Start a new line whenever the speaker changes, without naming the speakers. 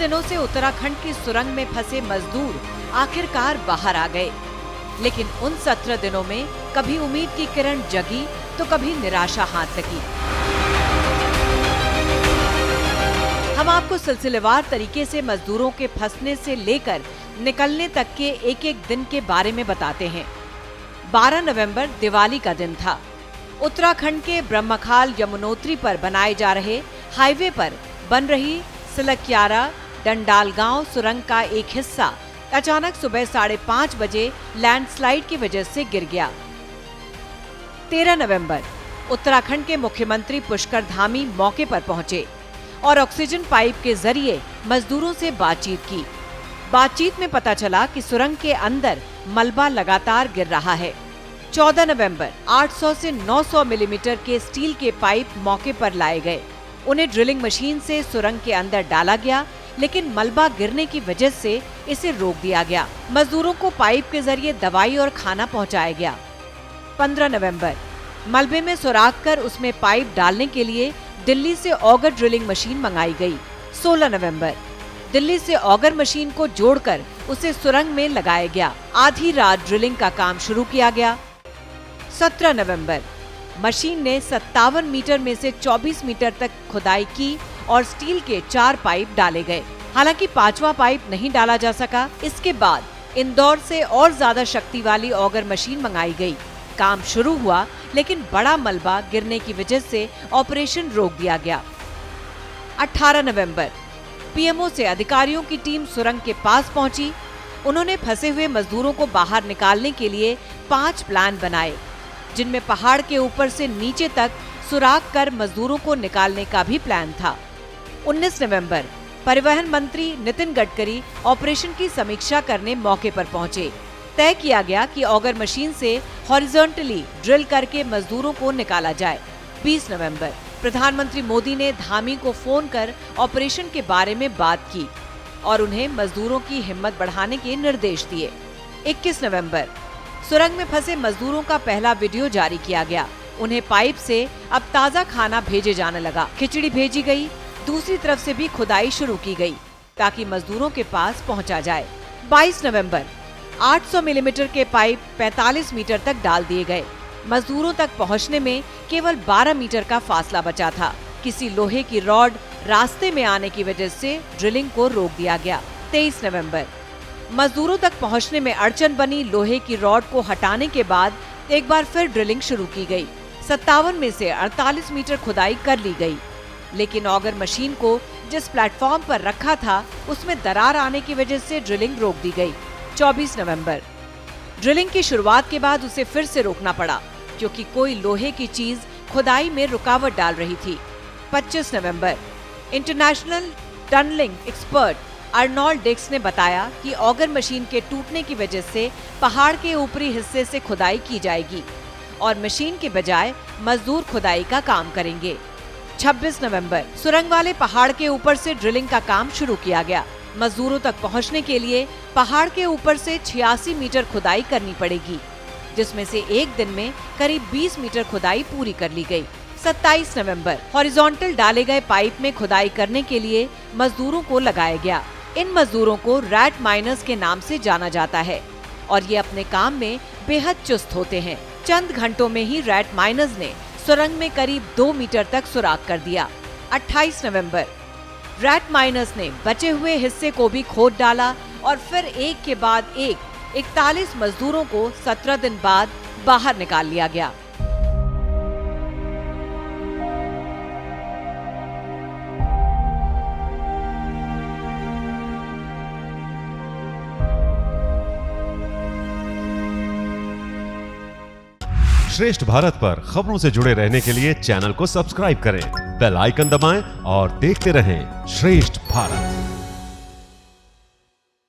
दिनों से उत्तराखंड की सुरंग में फंसे मजदूर आखिरकार बाहर आ गए, लेकिन उन 17 दिनों में कभी उम्मीद की किरण जगी तो कभी निराशा हाथ लगी। हम आपको सिलसिलेवार तरीके से मजदूरों के फंसने से लेकर निकलने तक के एक एक दिन के बारे में बताते हैं। 12 नवंबर दिवाली का दिन था। उत्तराखंड के ब्रह्मखाल यमुनोत्री पर बनाए जा रहे हाईवे पर बन रही सिलक्यारा डंडालगांव सुरंग का एक हिस्सा अचानक सुबह 5:30 बजे लैंडस्लाइड की वजह से गिर गया। 13 नवंबर उत्तराखंड के मुख्यमंत्री पुष्कर धामी मौके पर पहुंचे और ऑक्सीजन पाइप के जरिए मजदूरों से बातचीत की। बातचीत में पता चला कि सुरंग के अंदर मलबा लगातार गिर रहा है। 14 नवंबर 800 से 900 मिलीमीटर के स्टील के पाइप मौके पर लाए गए। उन्हें ड्रिलिंग मशीन से सुरंग के अंदर डाला गया, लेकिन मलबा गिरने की वजह से इसे रोक दिया गया। मजदूरों को पाइप के जरिए दवाई और खाना पहुंचाया गया। 15 नवंबर मलबे में सुराख कर उसमें पाइप डालने के लिए दिल्ली से ऑगर ड्रिलिंग मशीन मंगाई गई। 16 नवंबर दिल्ली से ऑगर मशीन को जोड़कर उसे सुरंग में लगाया गया। आधी रात ड्रिलिंग का काम शुरू किया गया। 17 नवंबर मशीन ने 57 मीटर में से 24 मीटर तक खुदाई की और स्टील के 4 पाइप डाले गए। हालांकि 5वां पाइप नहीं डाला जा सका। इसके बाद इंदौर से और ज्यादा शक्ति वाली ऑगर मशीन मंगाई गई। काम शुरू हुआ, लेकिन बड़ा मलबा गिरने की वजह से ऑपरेशन रोक दिया गया। 18 नवंबर पीएमओ से अधिकारियों की टीम सुरंग के पास पहुंची। उन्होंने फंसे हुए मजदूरों को बाहर निकालने के लिए 5 प्लान बनाए, जिनमें पहाड़ के ऊपर से नीचे तक सुराख कर मजदूरों को निकालने का भी प्लान था। 19 नवंबर परिवहन मंत्री नितिन गडकरी ऑपरेशन की समीक्षा करने मौके पर पहुंचे। तय किया गया कि ऑगर मशीन से हॉरिजॉन्टली ड्रिल करके मजदूरों को निकाला जाए। 20 नवंबर प्रधानमंत्री मोदी ने धामी को फोन कर ऑपरेशन के बारे में बात की और उन्हें मजदूरों की हिम्मत बढ़ाने के निर्देश दिए। 21 नवंबर सुरंग में फंसे मजदूरों का पहला वीडियो जारी किया गया। उन्हें पाइप से अब ताज़ा खाना भेजे जाने लगा। खिचड़ी भेजी गई। दूसरी तरफ से भी खुदाई शुरू की गई ताकि मजदूरों के पास पहुंचा जाए। 22 नवंबर 800 मिलीमीटर के पाइप 45 मीटर तक डाल दिए गए। मजदूरों तक पहुंचने में केवल 12 मीटर का फासला बचा था। किसी लोहे की रॉड रास्ते में आने की वजह से ड्रिलिंग को रोक दिया गया। 23 नवंबर मजदूरों तक पहुंचने में अड़चन बनी। लोहे की रॉड को हटाने के बाद एक बार फिर ड्रिलिंग शुरू की गई। 57 में से 48 मीटर खुदाई कर ली गई, लेकिन ऑगर मशीन को जिस प्लेटफॉर्म पर रखा था उसमें दरार आने की वजह से ड्रिलिंग रोक दी गई। 24 नवंबर ड्रिलिंग की शुरुआत के बाद उसे फिर से रोकना पड़ा, क्योंकि कोई लोहे की चीज खुदाई में रुकावट डाल रही थी। 25 नवंबर international tunnelling expert Arnold Dix ने बताया कि ऑगर मशीन के टूटने की वजह से पहाड़ के ऊपरी हिस्से से खुदाई की जाएगी और मशीन के बजाय मजदूर खुदाई का काम करेंगे। 26 नवंबर सुरंग वाले पहाड़ के ऊपर से ड्रिलिंग का काम शुरू किया गया। मजदूरों तक पहुंचने के लिए पहाड़ के ऊपर से 86 मीटर खुदाई करनी पड़ेगी, जिसमें से एक दिन में करीब 20 मीटर खुदाई पूरी कर ली गई। 27 नवंबर हॉरिजॉन्टल डाले गए पाइप में खुदाई करने के लिए मजदूरों को लगाया गया। इन मजदूरों को रैट माइनर्स के नाम से जाना जाता है और ये अपने काम में बेहद चुस्त होते हैं। चंद घंटों में ही रैट माइनर्स ने सुरंग में करीब 2 मीटर तक सुराख कर दिया। 28 नवंबर रैट माइनर्स ने बचे हुए हिस्से को भी खोद डाला और फिर एक के बाद एक 41 मजदूरों को 17 दिन बाद बाहर निकाल लिया गया।
श्रेष्ठ भारत पर खबरों से जुड़े रहने के लिए चैनल को सब्सक्राइब करें, बेल आइकन दबाएं और देखते रहें श्रेष्ठ भारत।